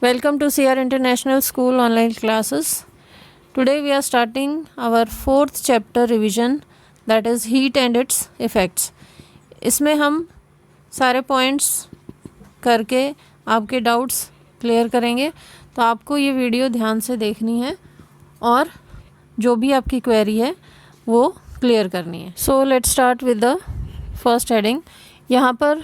Welcome to CR International School online classes. Today we are starting our fourth chapter revision, that is heat and its effects. इसमें हम सारे points करके आपके doubts clear करेंगे, तो आपको ये वीडियो ध्यान से देखनी है और जो भी आपकी क्वेरी है वो क्लियर करनी है. So let's start with the first heading. यहाँ पर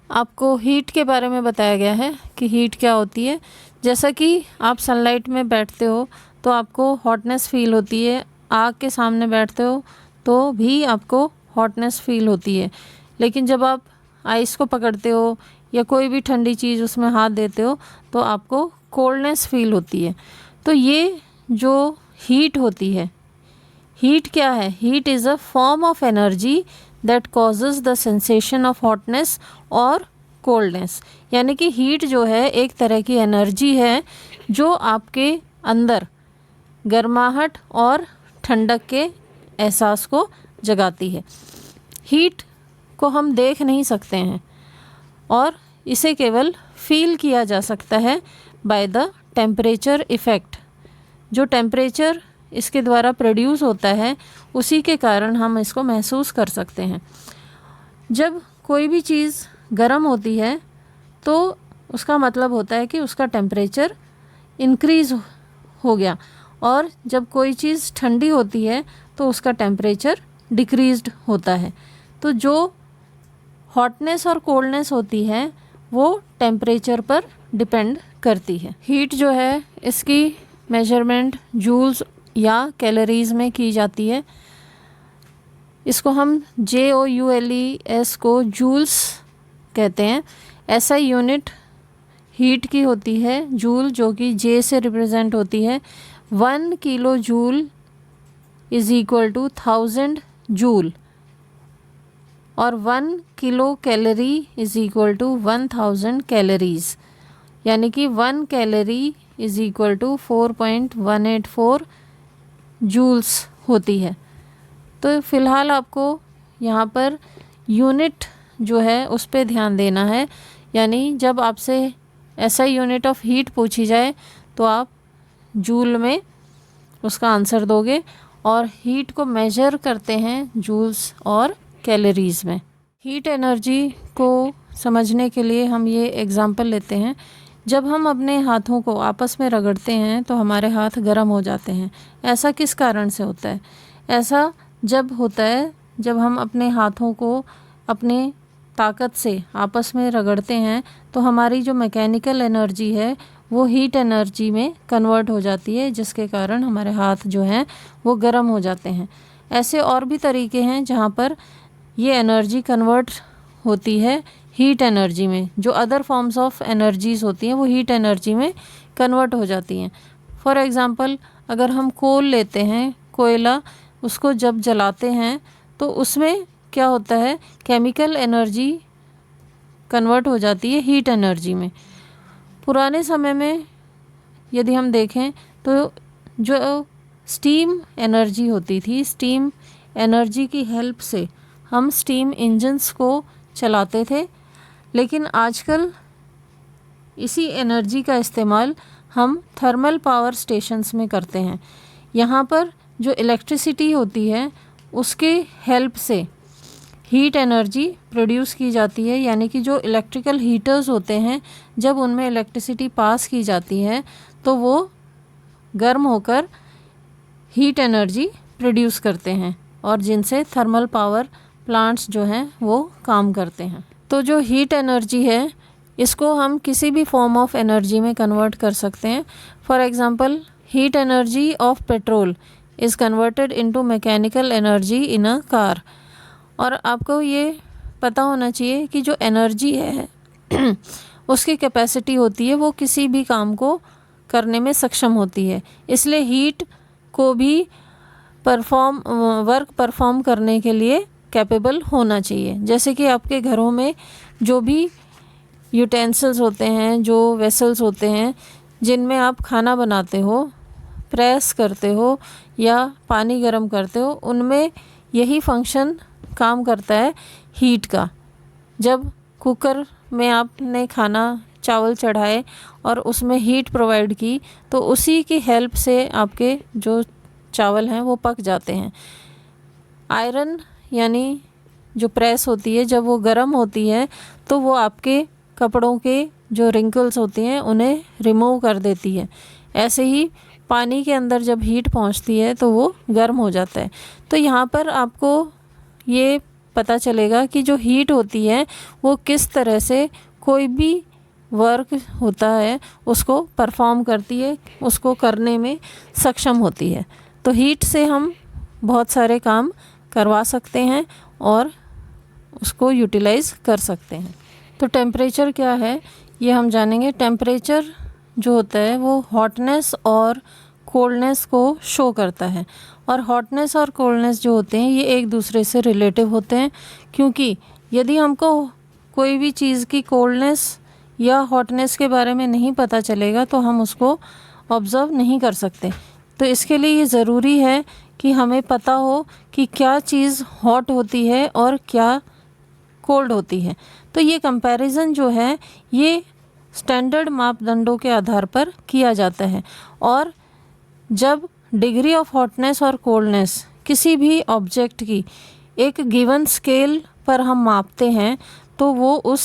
आपको हीट के बारे में बताया गया है कि हीट क्या होती है. जैसा कि आप सनलाइट में बैठते हो तो आपको हॉटनेस फील होती है, आग के सामने बैठते हो तो भी आपको हॉटनेस फील होती है, लेकिन जब आप आइस को पकड़ते हो या कोई भी ठंडी चीज़ उसमें हाथ देते हो तो आपको कोल्डनेस फील होती है. तो ये जो हीट होती है, हीट क्या है? Heat is a form of energy that causes the sensation of hotness और कोल्डनेस. यानी कि हीट जो है एक तरह की एनर्जी है जो आपके अंदर गर्माहट और ठंडक के एहसास को जगाती है. हीट को हम देख नहीं सकते हैं और इसे केवल फील किया जा सकता है बाय द टेम्परेचर इफ़ेक्ट. जो टेम्परेचर इसके द्वारा प्रोड्यूस होता है उसी के कारण हम इसको महसूस कर सकते हैं. जब कोई भी चीज़ गर्म होती है तो उसका मतलब होता है कि उसका टेम्परेचर इंक्रीज़ हो गया, और जब कोई चीज़ ठंडी होती है तो उसका टेम्परेचर डिक्रीज़्ड होता है. तो जो हॉटनेस और कोल्डनेस होती है वो टेम्परेचर पर डिपेंड करती है. हीट जो है इसकी मेजरमेंट जूल्स या कैलोरीज़ में की जाती है. इसको हम JOULES को जूल्स कहते हैं. SI यूनिट हीट की होती है जूल, जो कि J से रिप्रेजेंट होती है. 1 kilo joule is equal to 1000 joule, और 1 kilo calorie is equal to 1000 calories. यानी कि 1 calorie is equal to 4.184 joules होती है. तो फ़िलहाल आपको यहाँ पर यूनिट जो है उस पर ध्यान देना है. यानी जब आपसे SI यूनिट ऑफ हीट पूछी जाए तो आप जूल में उसका आंसर दोगे, और हीट को मेजर करते हैं जूल्स और कैलोरीज़ में. हीट एनर्जी को समझने के लिए हम ये एग्ज़ाम्पल लेते हैं. जब हम अपने हाथों को आपस में रगड़ते हैं तो हमारे हाथ गर्म हो जाते हैं. ऐसा किस कारण से होता है? ऐसा जब होता है जब हम अपने हाथों को अपने ताकत से आपस में रगड़ते हैं तो हमारी जो मैकेनिकल एनर्जी है वो हीट एनर्जी में कन्वर्ट हो जाती है, जिसके कारण हमारे हाथ जो हैं वो गर्म हो जाते हैं. ऐसे और भी तरीके हैं जहाँ पर ये एनर्जी कन्वर्ट होती है हीट एनर्जी में. जो अदर फॉर्म्स ऑफ एनर्जीज़ होती हैं वो हीट एनर्जी में कन्वर्ट हो जाती हैं. फॉर एग्ज़ाम्पल, अगर हम कोल लेते हैं, कोयला, उसको जब जलाते हैं तो उसमें क्या होता है, केमिकल एनर्जी कन्वर्ट हो जाती है हीट एनर्जी में. पुराने समय में यदि हम देखें तो जो स्टीम एनर्जी होती थी, स्टीम एनर्जी की हेल्प से हम स्टीम इंजन्स को चलाते थे, लेकिन आजकल इसी एनर्जी का इस्तेमाल हम थर्मल पावर स्टेशंस में करते हैं. यहाँ पर जो इलेक्ट्रिसिटी होती है उसके हेल्प से हीट एनर्जी प्रोड्यूस की जाती है. यानी कि जो इलेक्ट्रिकल हीटर्स होते हैं, जब उनमें इलेक्ट्रिसिटी पास की जाती है तो वो गर्म होकर हीट एनर्जी प्रोड्यूस करते हैं, और जिनसे थर्मल पावर प्लांट्स जो हैं वो काम करते हैं. तो जो हीट एनर्जी है इसको हम किसी भी फॉर्म ऑफ एनर्जी में कन्वर्ट कर सकते हैं. For example, heat energy of petrol is converted into mechanical energy in a car. और आपको ये पता होना चाहिए कि जो एनर्जी है उसकी कैपेसिटी होती है वो किसी भी काम को करने में सक्षम होती है. इसलिए हीट को भी वर्क परफॉर्म करने के लिए कैपेबल होना चाहिए. जैसे कि आपके घरों में जो भी यूटेंसिल्स होते हैं, जो वेसल्स होते हैं जिनमें आप खाना बनाते हो, प्रेस करते हो या पानी गर्म करते हो, उनमें यही फंक्शन काम करता है हीट का. जब कुकर में आपने खाना चावल चढ़ाए और उसमें हीट प्रोवाइड की, तो उसी की हेल्प से आपके जो चावल हैं वो पक जाते हैं। आयरन यानी जो प्रेस होती है, जब वो गर्म होती है तो वो आपके कपड़ों के जो रिंकल्स होती हैं उन्हें रिमूव कर देती है। ऐसे ही पानी के अंदर जब हीट पहुंचती है तो वो गर्म हो जाता है। तो यहाँ पर आपको ये पता चलेगा कि जो हीट होती है वो किस तरह से कोई भी वर्क होता है उसको परफॉर्म करती है, उसको करने में सक्षम होती है। तो हीट से हम बहुत सारे काम करवा सकते हैं और उसको यूटिलाइज़ कर सकते हैं। तो टेम्परेचर क्या है ये हम जानेंगे। टेम्परेचर जो होता है वो हॉटनेस और कोल्डनेस को शो करता है, और हॉटनेस और कोल्डनेस जो होते हैं ये एक दूसरे से रिलेटिव होते हैं, क्योंकि यदि हमको कोई भी चीज़ की कोल्डनेस या हॉटनेस के बारे में नहीं पता चलेगा तो हम उसको ऑब्ज़र्व नहीं कर सकते। तो इसके लिए ये ज़रूरी है कि हमें पता हो कि क्या चीज़ हॉट होती है और क्या कोल्ड होती है। तो ये कंपैरिजन जो है ये स्टैंडर्ड मापदंडों के आधार पर किया जाता है, और जब डिग्री ऑफ हॉटनेस और कोल्डनेस किसी भी ऑब्जेक्ट की एक गिवन स्केल पर हम मापते हैं तो वो उस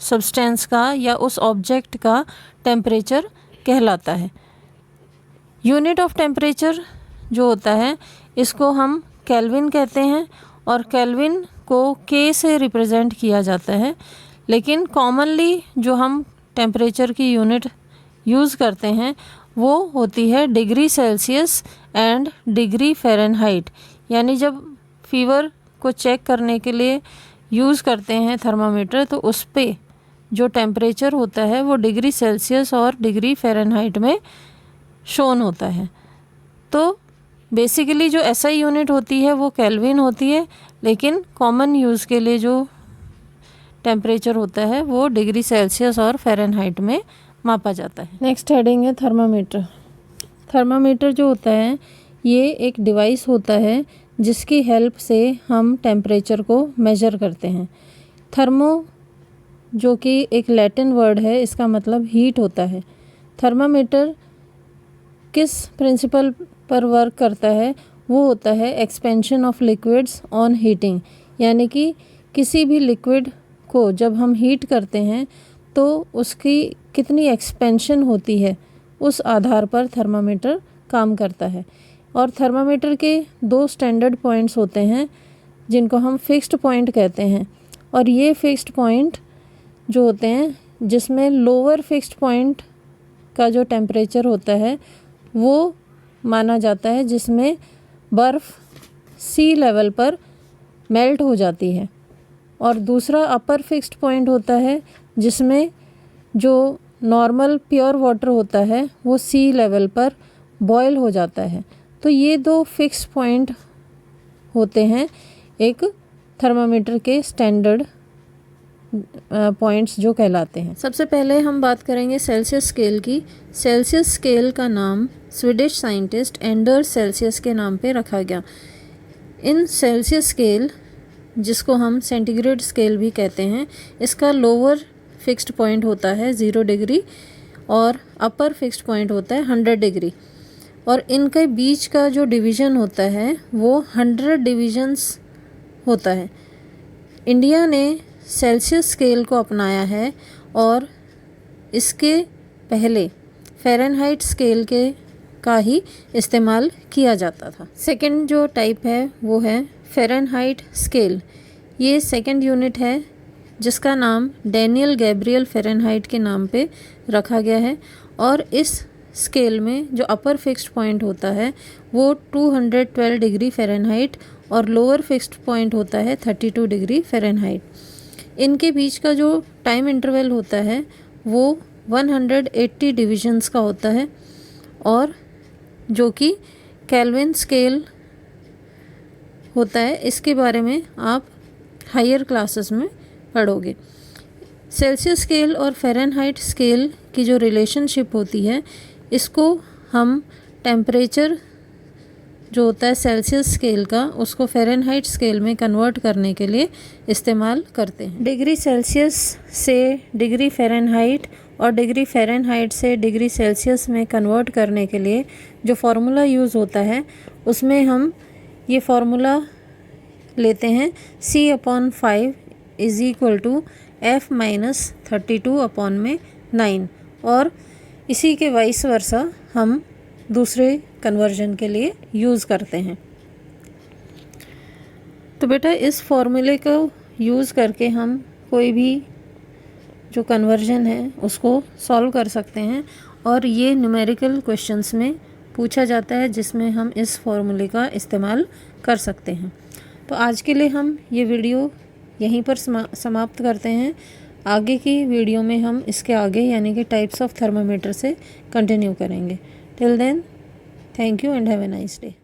सब्सटेंस का या उस ऑब्जेक्ट का टेम्परेचर कहलाता है। यूनिट ऑफ टेम्परेचर जो होता है इसको हम केल्विन कहते हैं, और केल्विन को के से रिप्रेजेंट किया जाता है, लेकिन कॉमनली जो हम टेम्परेचर की यूनिट यूज़ करते हैं वो होती है degree Celsius and degree Fahrenheit. यानी जब फीवर को चेक करने के लिए यूज़ करते हैं थर्मामीटर, तो उस पे जो टेम्परेचर होता है वो डिग्री सेल्सियस और डिग्री फ़ारेनहाइट में शोन होता है। तो बेसिकली जो एसआई यूनिट होती है वो केल्विन होती है, लेकिन कॉमन यूज़ के लिए जो टेम्परेचर होता है वो डिग्री सेल्सियस और फ़ारेनहाइट में मापा जाता है। नेक्स्ट हेडिंग है थर्मामीटर। थर्मामीटर जो होता है ये एक डिवाइस होता है जिसकी हेल्प से हम टेम्परेचर को मेजर करते हैं। थर्मो जो कि एक लैटिन वर्ड है, इसका मतलब हीट होता है। थर्मामीटर किस प्रिंसिपल पर वर्क करता है वो होता है expansion of liquids on heating. यानी कि किसी भी लिक्विड को जब हम हीट करते हैं तो उसकी कितनी एक्सपेंशन होती है उस आधार पर थर्मामीटर काम करता है। और थर्मामीटर के दो स्टैंडर्ड पॉइंट्स होते हैं जिनको हम फिक्स्ड पॉइंट कहते हैं, और ये फिक्स्ड पॉइंट जो होते हैं जिसमें लोअर फिक्स्ड पॉइंट का जो टेम्परेचर होता है वो माना जाता है जिसमें बर्फ़ सी लेवल पर मेल्ट हो जाती है, और दूसरा अपर फिक्स्ड पॉइंट होता है जिसमें जो नॉर्मल प्योर वाटर होता है वो सी लेवल पर बॉयल हो जाता है। तो ये दो फिक्स पॉइंट होते हैं एक थर्मामीटर के स्टैंडर्ड पॉइंट्स जो कहलाते हैं। सबसे पहले हम बात करेंगे सेल्सियस स्केल की। सेल्सियस स्केल का नाम स्वीडिश साइंटिस्ट एंडर्स सेल्सियस के नाम पे रखा गया। इन सेल्सियस स्केल, जिसको हम सेंटीग्रेड स्केल भी कहते हैं, इसका लोअर फिक्स्ड पॉइंट होता है 0 डिग्री और अपर फिक्स्ड पॉइंट होता है 100 डिग्री, और इनके बीच का जो डिवीज़न होता है वो 100 डिवीजन्स होता है। इंडिया ने सेल्सियस स्केल को अपनाया है, और इसके पहले फ़ारेनहाइट स्केल के का ही इस्तेमाल किया जाता था। सेकंड जो टाइप है वो है फ़ारेनहाइट स्केल। ये सेकंड यूनिट है जिसका नाम डैनियल गैब्रियल फ़ारेनहाइट के नाम पे रखा गया है, और इस स्केल में जो अपर फिक्स्ड पॉइंट होता है वो 212 डिग्री फ़ारेनहाइट और लोअर फिक्स्ड पॉइंट होता है 32 डिग्री फ़ारेनहाइट। इनके बीच का जो टाइम इंटरवल होता है वो 180 डिविजन्स का होता है, और जो कि केल्विन स्केल होता है। इसके बारे में आप हायर क्लासेस में पढ़ोगे। सेल्सियस स्केल और फ़ारेनहाइट स्केल की जो रिलेशनशिप होती है इसको हम टेम्परेचर जो होता है सेल्सियस स्केल का, उसको फ़ारेनहाइट स्केल में कन्वर्ट करने के लिए इस्तेमाल करते हैं। डिग्री सेल्सियस से डिग्री फ़ारेनहाइट और डिग्री फ़ारेनहाइट से डिग्री सेल्सियस में कन्वर्ट करने के लिए जो फार्मूला यूज़ होता है, उसमें हम ये फार्मूला लेते हैं C/5 is equal to F minus 32/9, और इसी के वाइस वर्सा हम दूसरे कन्वर्जन के लिए यूज़ करते हैं। तो बेटा इस फॉर्मूले को यूज़ करके हम कोई भी जो कन्वर्जन है उसको सॉल्व कर सकते हैं, और ये न्यूमेरिकल क्वेश्चंस में पूछा जाता है जिसमें हम इस फॉर्मूले का इस्तेमाल कर सकते हैं। तो आज के लिए हम ये वीडियो यहीं पर समाप्त करते हैं। आगे की वीडियो में हम इसके आगे यानी कि टाइप्स ऑफ थर्मामीटर से कंटिन्यू करेंगे। Till then, thank you and have a nice day.